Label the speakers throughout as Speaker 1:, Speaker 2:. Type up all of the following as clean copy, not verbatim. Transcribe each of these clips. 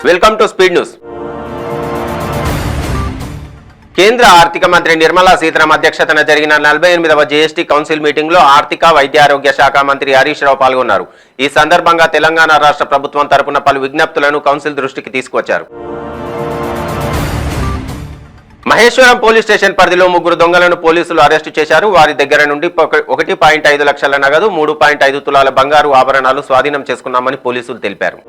Speaker 1: Welcome to speed news. కేంద్ర ఆర్థిక మంత్రి నిర్మలా సీతారామన్ అధ్యక్షతన జరిగిన 48వ జీఎస్టీ కౌన్సిల్ మీటింగ్ లో ఆర్థిక వైద్యారోగ్య శాఖ మంత్రి హరీష్ రావు పాల్గొన్నారు. ఈ సందర్భంగా తెలంగాణ రాష్ట్ర ప్రభుత్వం తరపున పలు విజ్ఞప్తులను కౌన్సిల్ దృష్టికి తీసుకొచ్చారు. మహేశ్వరం పోలీస్ స్టేషన్ పరిధిలో 3 దొంగలను పోలీసులు అరెస్టు చేశారు. వారి దగ్గర నుండి 1.5 లక్షల నగదు, 3.5 తులాల బంగారు ఆభరణాలు స్వాధీనం చేసుకున్నామని పోలీసులు తెలిపారు.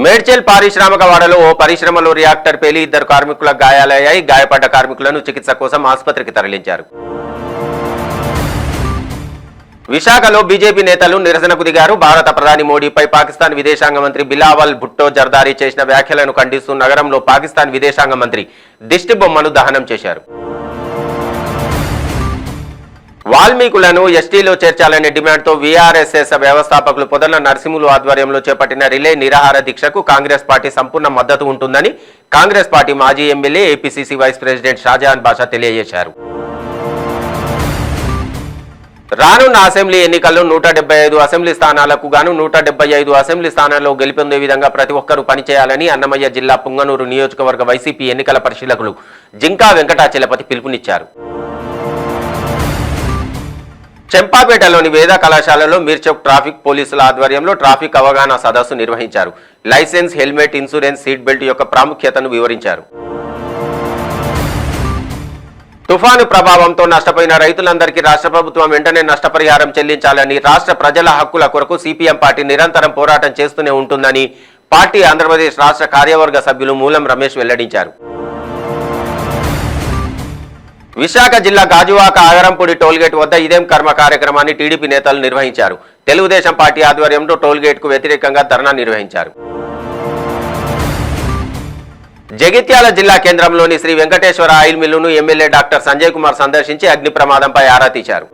Speaker 1: మేడ్చల్ పారిశ్రామిక వాడలో ఓ పరిశ్రమలో రియాక్టర్ పేలి 2 కార్మికులకు గాయాలయ్యాయి. గాయపడ్డ కార్మికులను చికిత్స కోసం ఆసుపత్రికి తరలించారు. విశాఖలో బీజేపీ నేతలు నిరసనకు దిగారు. భారత ప్రధాని మోడీపై పాకిస్తాన్ విదేశాంగ మంత్రి బిలావల్ భుట్టో జర్దారీ చేసిన వ్యాఖ్యలను ఖండిస్తూ నగరంలో పాకిస్తాన్ విదేశాంగ మంత్రి దిష్టి బొమ్మను దహనం చేశారు. వాల్మీకులను ఎస్టీలో చేర్చాలనే డిమాండ్తో వీఆర్ఎస్ఎస్ వ్యవస్థాపకులు పొదల నరసింహులు ఆధ్వర్యంలో చేపట్టిన రిలే నిరాహార దీక్షకు కాంగ్రెస్ పార్టీ సంపూర్ణ మద్దతు ఉంటుందని కాంగ్రెస్ పార్టీ మాజీ MLA APCC vice president Shahjahan Basha తెలియజేశారు. రానున్న అసెంబ్లీ ఎన్నికల్లో 175 అసెంబ్లీ స్థానాలకు గాను 175 అసెంబ్లీ స్థానాల్లో గెలుపొందే విధంగా ప్రతి ఒక్కరూ పనిచేయాలని అన్నమయ్య జిల్లా పుంగనూరు నియోజకవర్గ వైసీపీ ఎన్నికల పరిశీలకులు జింకా వెంకటాచలపతి పిలుపునిచ్చారు. చెంపాపేటలోని వేద కళాశాలలో మీర్చౌక్ ట్రాఫిక్ పోలీసుల ఆధ్వర్యంలో ట్రాఫిక్ అవగాహన సదస్సు నిర్వహించారు. Licence, helmet, insurance, seat belt యొక్క ప్రాముఖ్యతను వివరించారు. తుఫాను ప్రభావంతో నష్టపోయిన రైతులందరికీ రాష్ట్ర ప్రభుత్వం వెంటనే నష్టపరిహారం చెల్లించాలని, రాష్ట్ర ప్రజల హక్కుల కొరకు సిపిఎం పార్టీ నిరంతరం పోరాటం చేస్తూనే ఉంటుందని పార్టీ ఆంధ్రప్రదేశ్ రాష్ట్ర కార్యవర్గ సభ్యులు మూలం రమేష్ వెల్లడించారు. విశాఖ జిల్లా గాజువాక ఆగరంపూడి టోల్గేట్ వద్ద ఇదేం కర్మ కార్యక్రమాన్ని టీడీపీ నేతలు నిర్వహించారు. తెలుగుదేశం పార్టీ ఆధ్వర్యంలో టోల్గేట్ కు వ్యతిరేకంగా ధర్నా నిర్వహించారు. జగిత్యాల జిల్లా కేంద్రంలోని శ్రీ వెంకటేశ్వర ఆయిల్ మిల్లును ఎమ్మెల్యే డాక్టర్ సంజయ్ కుమార్ సందర్శించి అగ్ని ప్రమాదంపై ఆరా తీశారు.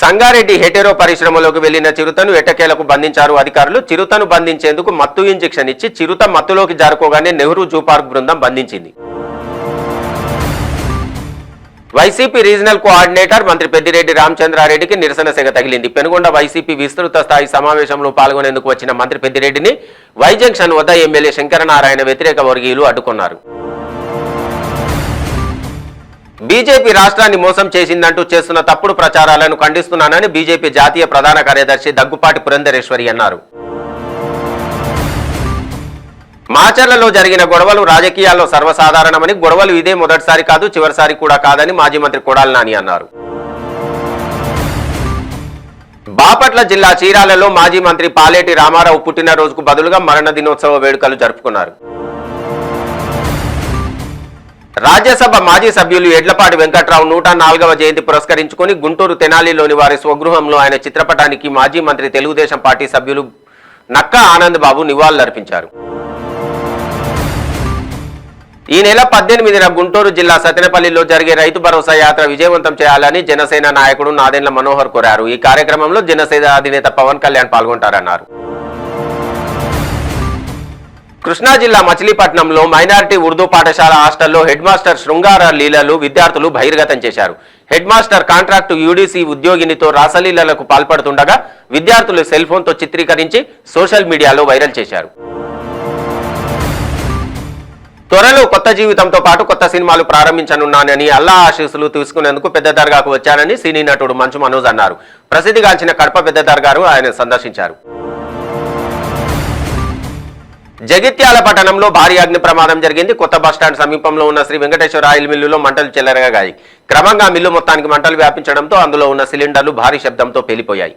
Speaker 1: సంగారెడ్డి హెటెరో పరిశ్రమలోకి వెళ్లిన చిరుతను ఎట్టకేలకు బంధించారు అధికారులు. చిరుతను బంధించేందుకు మత్తు ఇంజెక్షన్ ఇచ్చి చిరుత మత్తులోకి జారుకోగానే నెహ్రూ జూ పార్క్ బృందం బంధించింది. వైసీపీ రీజనల్ కోఆర్డినేటర్ మంత్రి పెద్దిరెడ్డి రామచంద్రారెడ్డికి నిరసన సెగ తగిలింది. పెనుగొండ వైసీపీ విస్తృత స్థాయి సమావేశంలో పాల్గొనేందుకు వచ్చిన మంత్రి పెద్దిరెడ్డిని వై జంక్షన్ వద్ద ఎమ్మెల్యే శంకరనారాయణ వ్యతిరేక వర్గీయులు అడ్డుకున్నారు. బీజేపీ రాష్ట్రాన్ని మోసం చేసిందంటూ చేస్తున్న తప్పుడు ప్రచారాలను ఖండిస్తున్నానని బీజేపీ జాతీయ ప్రధాన కార్యదర్శి దగ్గుపాటి పురంధరేశ్వరి అన్నారు. మాచర్లలో జరిగిన గొడవలు రాజకీయాల్లో సర్వసాధారణమని, గొడవలు ఇదే మొదటిసారి కాదు, చివరిసారి కూడా కాదని మాజీ మంత్రి కొడాలి నాని అన్నారు. బాపట్ల జిల్లా చీరాలలో మాజీ మంత్రి పాలేటి రామారావు పుట్టినరోజుకు బదులుగా మరణ దినోత్సవ వేడుకలు జరుపుకున్నారు. రాజ్యసభ మాజీ సభ్యులు ఎడ్లపాటి వెంకట్రావు 104వ జయంతి పురస్కరించుకుని గుంటూరు తెనాలిలోని వారి స్వగృహంలో ఆయన చిత్రపటానికి మాజీ మంత్రి తెలుగుదేశం పార్టీ సభ్యులు నక్కా ఆనంద్ బాబు నివాళులర్పించారు. ఈ నెల 18న గుంటూరు జిల్లా సతెనపల్లిలో జరిగే రైతు భరోసా యాత్ర విజయవంతం చేయాలని జనసేన నాయకుడు నాదెండ్ల మనోహర్ కోరారు. ఈ కార్యక్రమంలో జనసేన అధినేత పవన్ కళ్యాణ్ పాల్గొంటారన్నారు. కృష్ణా జిల్లా మచిలీపట్నంలో మైనారిటీ ఉర్దూ పాఠశాల హాస్టల్లో హెడ్ మాస్టర్ శృంగార లీలలు విద్యార్థులు బహిర్గతం చేశారు. హెడ్ మాస్టర్ కాంట్రాక్టు యూడీసీ ఉద్యోగినితో రాసలీలలకు పాల్పడుతుండగా విద్యార్థులు సెల్ ఫోన్తో చిత్రీకరించి సోషల్ మీడియాలో వైరల్ చేశారు. త్వరలో కొత్త జీవితంతో పాటు కొత్త సినిమాలు ప్రారంభించనున్నానని, అల్లా ఆశీస్సులు తీసుకునేందుకు పెద్ద దర్గాకు వచ్చానని సినీ నటుడు మంచు మనోజ్ అన్నారు. ప్రసిద్ధిగాంచిన కడప పెద్ద దర్గాను ఆయన సందర్శించారు. జగిత్యాల పట్టణంలో భారీ అగ్ని ప్రమాదం జరిగింది. కొత్త బస్టాండ్ సమీపంలో ఉన్న శ్రీ వెంకటేశ్వర ఆయిల్ మిల్లులో మంటలు చెలరేగాయి. క్రమంగా మిల్లు మొత్తానికి మంటలు వ్యాపించడంతో అందులో ఉన్న సిలిండర్లు భారీ శబ్దంతో పేలిపోయాయి.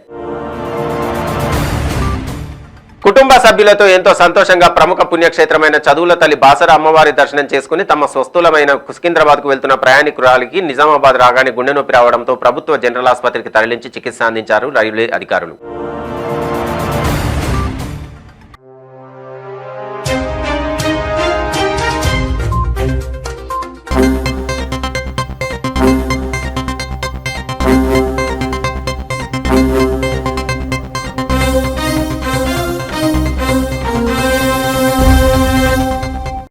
Speaker 1: కుటుంబ సభ్యులతో ఎంతో సంతోషంగా ప్రముఖ పుణ్యక్షేత్రమైన చదువుల తల్లి బాసర అమ్మవారి దర్శనం చేసుకుని తమ స్వస్థూలమైన సికింద్రాబాద్కు వెళ్తున్న ప్రయాణికురాలికి నిజామాబాద్ రాగానే గుండె నొప్పి రావడంతో ప్రభుత్వ జనరల్ ఆసుపత్రికి తరలించి చికిత్స అందించారు రైల్వే అధికారులు.